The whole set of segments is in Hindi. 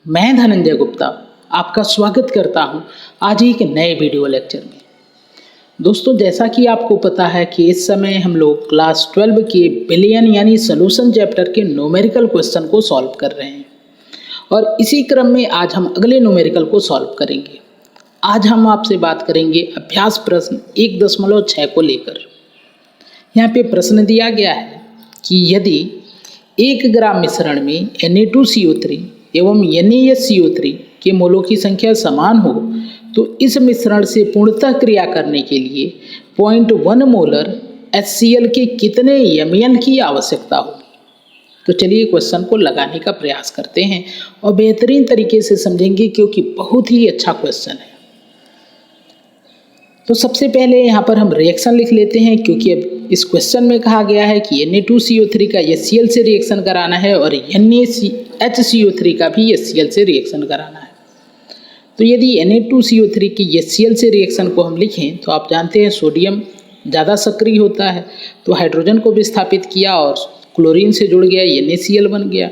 मैं धनंजय गुप्ता आपका स्वागत करता हूं आज एक नए वीडियो लेक्चर में। दोस्तों, जैसा कि आपको पता है कि इस समय हम लोग क्लास 12 के बिलियन यानी सॉल्यूशन चैप्टर के न्यूमेरिकल क्वेश्चन को सॉल्व कर रहे हैं और इसी क्रम में आज हम अगले न्यूमेरिकल को सॉल्व करेंगे। आज हम आपसे बात करेंगे अभ्यास प्रश्न 1.6 को लेकर। यहाँ पे प्रश्न दिया गया है कि यदि 1 ग्राम मिश्रण में Na2CO3 एवं NaSCO3 के मोलों की संख्या समान हो तो इस मिश्रण से पूर्णतः क्रिया करने के लिए 0.1 मोलर HCl के कितने ml की आवश्यकता होगी। तो चलिए क्वेश्चन को लगाने का प्रयास करते हैं और बेहतरीन तरीके से समझेंगे क्योंकि बहुत ही अच्छा क्वेश्चन है। तो सबसे पहले यहाँ पर हम रिएक्शन लिख लेते हैं क्योंकि अब इस क्वेश्चन में कहा गया है कि Na2CO3 का HCl से रिएक्शन कराना है और NaHCO3 का भी HCl से रिएक्शन कराना है। तो यदि Na2CO3 की HCl से रिएक्शन को हम लिखें तो आप जानते हैं सोडियम ज़्यादा सक्रिय होता है, तो हाइड्रोजन को विस्थापित किया और क्लोरीन से जुड़ गया, NaCl बन गया।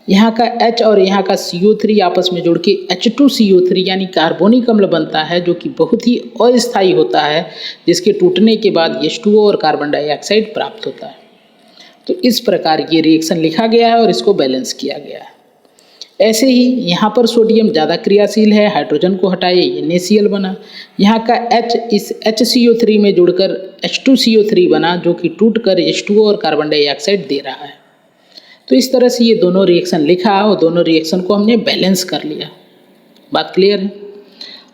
यहाँ का H और यहाँ का CO3 आपस में जुड़ के H2CO3 यानी कार्बोनिक अम्ल बनता है, जो कि बहुत ही अस्थायी होता है, जिसके टूटने के बाद H2O और कार्बन डाइऑक्साइड प्राप्त होता है। तो इस प्रकार ये रिएक्शन लिखा गया है और इसको बैलेंस किया गया है। ऐसे ही यहाँ पर सोडियम ज़्यादा क्रियाशील है, हाइड्रोजन को हटाए NaCl बना। यहाँ का H इस HCO3 में जुड़कर H2CO3 बना, जो कि टूटकर H2O और कार्बन डाइऑक्साइड दे रहा है। तो इस तरह से ये दोनों रिएक्शन लिखा और दोनों रिएक्शन को हमने बैलेंस कर लिया। बात क्लियर है?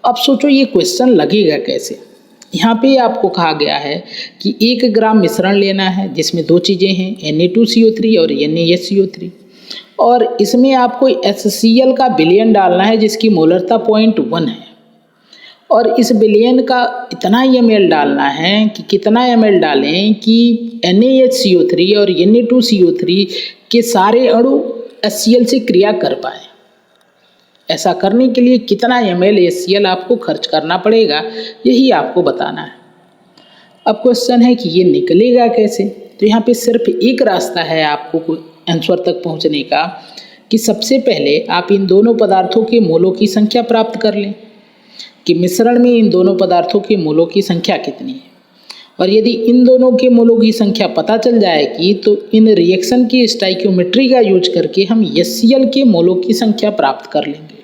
अब सोचो ये क्वेश्चन लगेगा कैसे। यहाँ पे आपको कहा गया है कि 1 ग्राम मिश्रण लेना है जिसमें दो चीज़ें हैं, Na2CO3 और NaSCO3, और इसमें आपको HCl का विलयन डालना है जिसकी मोलरता 0.1 है। और इस विलयन का इतना ml डालना है कि कितना ml डालें कि NaHCO3 और Na2CO3 के सारे अणु HCl से क्रिया कर पाए। ऐसा करने के लिए कितना ml HCl आपको खर्च करना पड़ेगा, यही आपको बताना है। अब क्वेश्चन है कि ये निकलेगा कैसे। तो यहाँ पे सिर्फ एक रास्ता है आपको आंसर तक पहुँचने का कि सबसे पहले आप इन दोनों पदार्थों के मोलों की संख्या प्राप्त कर लें कि मिश्रण में इन दोनों पदार्थों के मोलों की संख्या कितनी है। और यदि इन दोनों के मोलों की संख्या पता चल जाएगी तो इन रिएक्शन की स्टाइकियोमेट्री का यूज करके हम HCl के मोलों की संख्या प्राप्त कर लेंगे।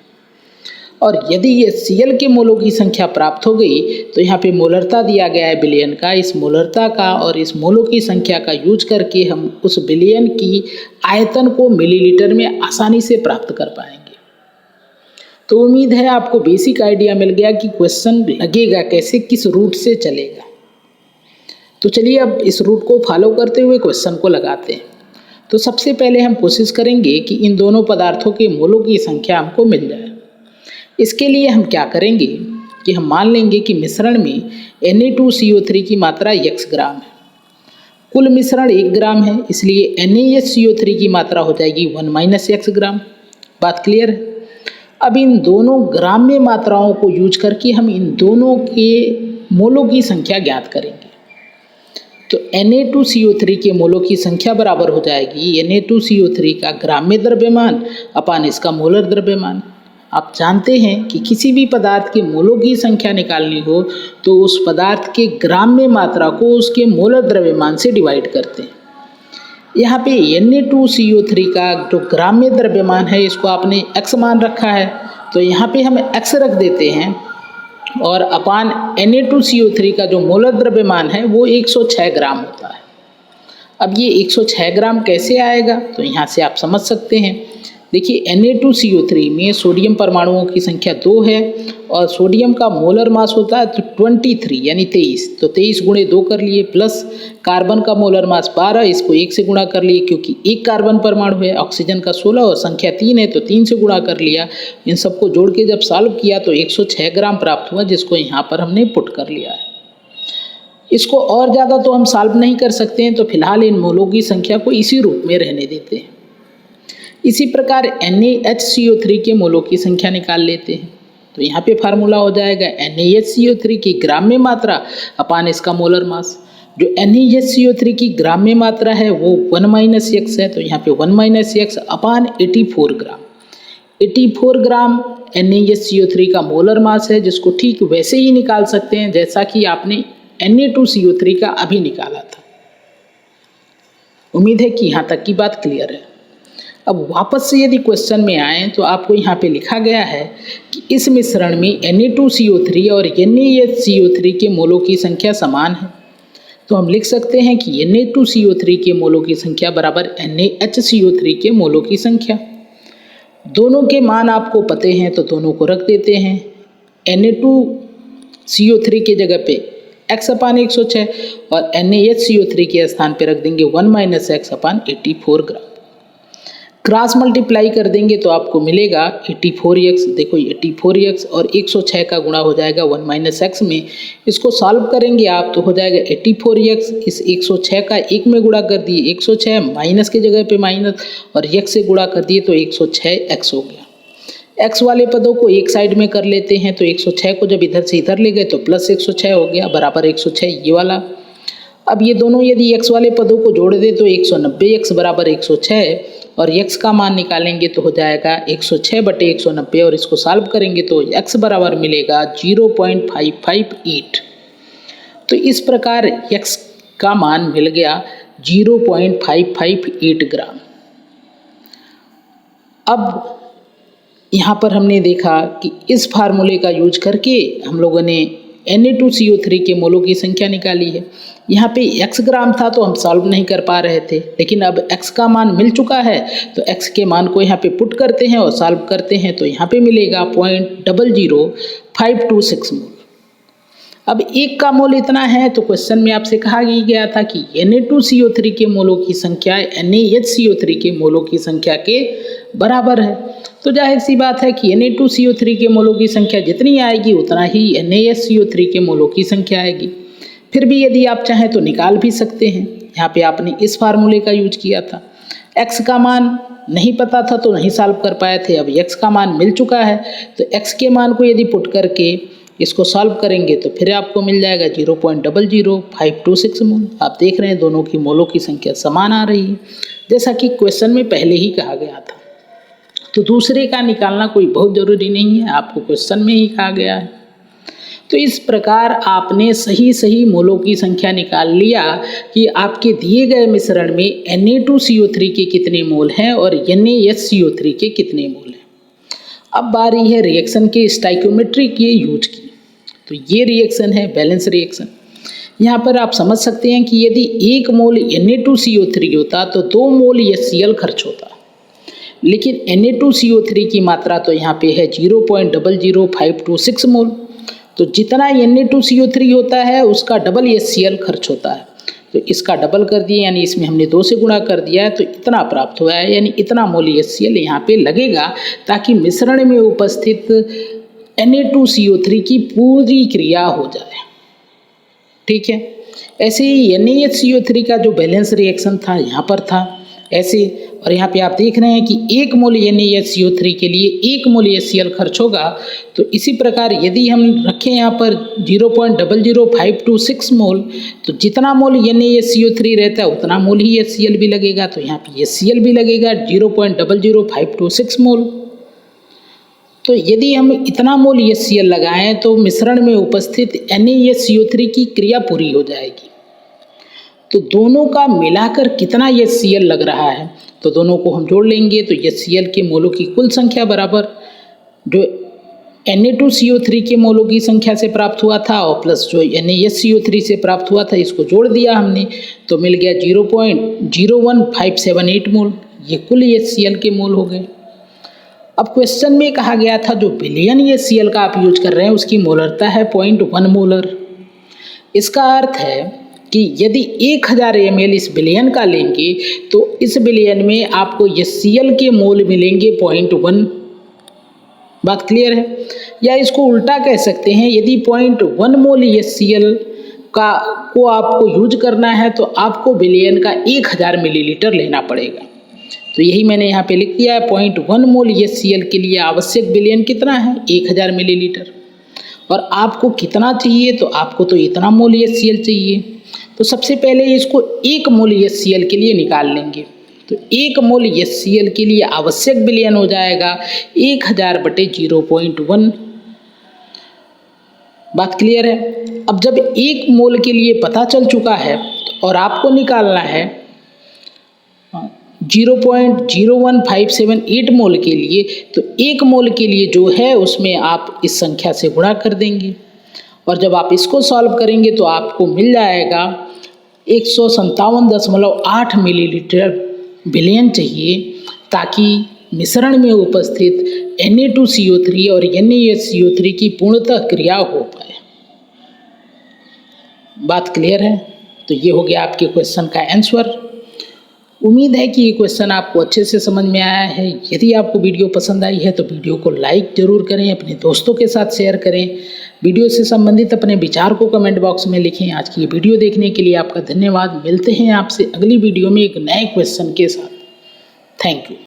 और यदि HCl के मोलों की संख्या प्राप्त हो गई तो यहाँ पे मोलरता दिया गया है विलयन का, इस मोलरता का और इस मोलों की संख्या का यूज करके हम उस विलयन की आयतन को मिलीलीटर में आसानी से प्राप्त कर पाएंगे। तो उम्मीद है आपको बेसिक आइडिया मिल गया कि क्वेश्चन लगेगा कैसे, किस रूट से चलेगा। तो चलिए अब इस रूट को फॉलो करते हुए क्वेश्चन को लगाते हैं। तो सबसे पहले हम कोशिश करेंगे कि इन दोनों पदार्थों के मोलों की संख्या हमको मिल जाए। इसके लिए हम क्या करेंगे कि हम मान लेंगे कि मिश्रण में Na2CO3 की मात्रा x ग्राम है। कुल मिश्रण 1 ग्राम है, इसलिए NaSCO3 की मात्रा हो जाएगी 1 - x ग्राम। बात क्लियर है? अब इन दोनों ग्राम में मात्राओं को यूज करके हम इन दोनों के मोलों की संख्या ज्ञात करेंगे। तो Na2CO3 के मोलों की संख्या बराबर हो जाएगी Na2CO3 का ग्राम में द्रव्यमान अपान इसका मोलर द्रव्यमान। आप जानते हैं कि किसी भी पदार्थ के मोलों की संख्या निकालनी हो तो उस पदार्थ के ग्राम में मात्रा को उसके मोलर द्रव्यमान से डिवाइड करते हैं। यहाँ पे Na2CO3 का जो ग्राम में द्रव्यमान है इसको आपने x मान रखा है, तो यहाँ पे हम x रख देते हैं और अपान Na2CO3 का जो मोलर द्रव्यमान है वो 106 ग्राम होता है। अब ये 106 ग्राम कैसे आएगा तो यहाँ से आप समझ सकते हैं। देखिए Na2CO3 में सोडियम परमाणुओं की संख्या 2 है और सोडियम का मोलर मास होता है तो 23 यानी 23, तो 23 × 2 कर लिए, प्लस कार्बन का मोलर मास 12, इसको 1 से गुणा कर लिए क्योंकि एक कार्बन परमाणु है। ऑक्सीजन का 16 और संख्या 3 है तो 3 से गुणा कर लिया। इन सबको जोड़ के जब सॉल्व किया तो 106 ग्राम प्राप्त हुआ, जिसको यहाँ पर हमने पुट कर लिया है। इसको और ज़्यादा तो हम सॉल्व नहीं कर सकते हैं, तो फिलहाल इन मोलों की संख्या को इसी रूप में रहने देते हैं। इसी प्रकार NaHCO3 के मोलों की संख्या निकाल लेते हैं। तो यहाँ पे फार्मूला हो जाएगा NaHCO3 की ग्राम में मात्रा अपान इसका मोलर मास। जो NaHCO3 की ग्राम में मात्रा है वो 1 - x है, तो यहाँ पे 1 - x अपान 84 ग्राम। 84 ग्राम NaSCO3 का मोलर मास है, जिसको ठीक वैसे ही निकाल सकते हैं जैसा कि आपने Na2CO3 का अभी निकाला था। उम्मीद है कि यहाँ तक की बात क्लियर है। अब वापस से यदि क्वेश्चन में आए तो आपको यहाँ पे लिखा गया है कि इस मिश्रण में Na2CO3 और NaSCO3 के मोलों की संख्या समान है। तो हम लिख सकते हैं कि Na2CO3 के मोलों की संख्या बराबर NaHCO3 के मोलों की संख्या। दोनों के मान आपको पते हैं तो दोनों को रख देते हैं। Na2CO3 के जगह पे x/106 और NaHCO3 के स्थान पे रख देंगे 1 - x/84 ग्राम। क्रॉस मल्टीप्लाई कर देंगे तो आपको मिलेगा 84x। देखो 84x और 106 का गुणा हो जाएगा 1 - x में। इसको सॉल्व करेंगे आप तो हो जाएगा 84x। इस 106 का 1 में गुणा कर दिए 106, माइनस की जगह पे माइनस और x से गुणा कर दिए तो 106x हो गया। x वाले पदों को एक साइड में कर लेते हैं तो 106 को जब इधर से इधर ले गए तो प्लस 106 हो गया बराबर 106 ये वाला। अब ये दोनों यदि x वाले पदों को जोड़ दे तो 190x बराबर 106 और x का मान निकालेंगे तो हो जाएगा 106/190 और इसको सॉल्व करेंगे तो x बराबर मिलेगा 0.558। तो इस प्रकार x का मान मिल गया 0.558 ग्राम। अब यहाँ पर हमने देखा कि इस फार्मूले का यूज करके हम लोगों ने Na2CO3 के मोलों की संख्या निकाली है। यहाँ पे x ग्राम था तो हम सॉल्व नहीं कर पा रहे थे, लेकिन अब x का मान मिल चुका है तो x के मान को यहाँ पे पुट करते हैं और सॉल्व करते हैं तो यहाँ पे मिलेगा 0.00526 मोल। अब एक का मोल इतना है तो क्वेश्चन में आपसे कहा गया था कि Na2CO3 के मोलों की संख्या NaHCO3 के मोलों की संख्या के बराबर है। तो जाहिर सी बात है कि Na2CO3 के मोलों की संख्या जितनी आएगी उतना ही NaSCO3 के मोलों की संख्या आएगी। फिर भी यदि आप चाहें तो निकाल भी सकते हैं। यहाँ पे आपने इस फार्मूले का यूज किया था। x का मान नहीं पता था तो नहीं सॉल्व कर पाए थे। अब x का मान मिल चुका है तो x के मान को यदि पुट करके इसको सॉल्व करेंगे तो फिर आपको मिल जाएगा 0.00526 मोल। आप देख रहे हैं दोनों की मोलों की संख्या समान आ रही है, जैसा कि क्वेश्चन में पहले ही कहा गया था। तो दूसरे का निकालना कोई बहुत ज़रूरी नहीं है, आपको क्वेश्चन में ही कहा गया है। तो इस प्रकार आपने सही मोलों की संख्या निकाल लिया कि आपके दिए गए मिश्रण में Na2CO3 के कितने मोल हैं और NaSCO3 के कितने मोल हैं। अब बारी है रिएक्शन के स्टाइकियोमेट्री के यूज की। तो ये रिएक्शन है बैलेंस रिएक्शन। यहाँ पर आप समझ सकते हैं कि यदि 1 मोल Na2CO3 होता तो 2 मोल HCl खर्च होता, लेकिन Na2CO3 की मात्रा तो यहाँ पे है 0.00526 मोल। तो जितना Na2CO3 होता है उसका डबल HCl खर्च होता है। तो इसका डबल कर दिए यानी इसमें हमने 2 से गुणा कर दिया है तो इतना प्राप्त हुआ है, यानी इतना मोल HCl यहाँ पे लगेगा ताकि मिश्रण में उपस्थित Na2CO3 की पूरी क्रिया हो जाए। ठीक है, ऐसे ही NaHCO3 का जो बैलेंस रिएक्शन था यहाँ पर था ऐसे, और यहाँ पे आप देख रहे हैं कि 1 मोल NaHCO3 के लिए 1 मोल HCl खर्च होगा। तो इसी प्रकार यदि हम रखें यहाँ पर 0.00526 मोल तो जितना मोल NaHCO3 रहता है उतना मोल ही HCl भी लगेगा। तो यहाँ पे HCl भी लगेगा 0.00526 मोल। तो यदि हम इतना मोल HCl लगाएं तो मिश्रण में उपस्थित NaHCO3 की क्रिया पूरी हो जाएगी। तो दोनों का मिलाकर कितना HCl लग रहा है तो दोनों को हम जोड़ लेंगे तो HCl के मोलों की कुल संख्या बराबर जो Na2CO3 के मोलों की संख्या से प्राप्त हुआ था और प्लस जो NaSCO3 से प्राप्त हुआ था इसको जोड़ दिया हमने तो मिल गया 0.01578 मोल। ये कुल HCl के मोल हो गए। अब क्वेश्चन में कहा गया था जो बिलियन HCl का आप यूज कर रहे हैं उसकी मोलरता है 0.1 मोलर। इसका अर्थ है कि यदि 1000 ml इस बिलियन का लेंगे तो इस बिलियन में आपको HCl के मोल मिलेंगे 0.1। बात क्लियर है? या इसको उल्टा कह सकते हैं, यदि 0.1 मोल HCl को आपको यूज करना है तो आपको बिलियन का 1000 मिलीलीटर लेना पड़ेगा। तो यही मैंने यहाँ पे लिख दिया है 0.1 मोल HCl के लिए आवश्यक बिलियन कितना है 1000 मिलीलीटर। और आपको कितना चाहिए तो आपको तो इतना मोल HCl चाहिए। तो सबसे पहले इसको 1 मोल HCl के लिए निकाल लेंगे। तो 1 मोल HCl के लिए आवश्यक विलयन हो जाएगा 1000/0.1। बात क्लियर है। अब जब 1 मोल के लिए पता चल चुका है और आपको निकालना है 0.01578 मोल के लिए, तो 1 मोल के लिए जो है उसमें आप इस संख्या से गुणा कर देंगे और जब आप इसको सॉल्व करेंगे तो आपको मिल जाएगा 157.8 मिलीलीटर विलयन चाहिए ताकि मिश्रण में उपस्थित Na2CO3 और NaHCO3 की पूर्णतः क्रिया हो पाए। बात क्लियर है। तो ये हो गया आपके क्वेश्चन का आंसर। उम्मीद है कि ये क्वेश्चन आपको अच्छे से समझ में आया है। यदि आपको वीडियो पसंद आई है तो वीडियो को लाइक जरूर करें, अपने दोस्तों के साथ शेयर करें। वीडियो से संबंधित अपने विचार को कमेंट बॉक्स में लिखें। आज की ये वीडियो देखने के लिए आपका धन्यवाद। मिलते हैं आपसे अगली वीडियो में एक नए क्वेश्चन के साथ। Thank you.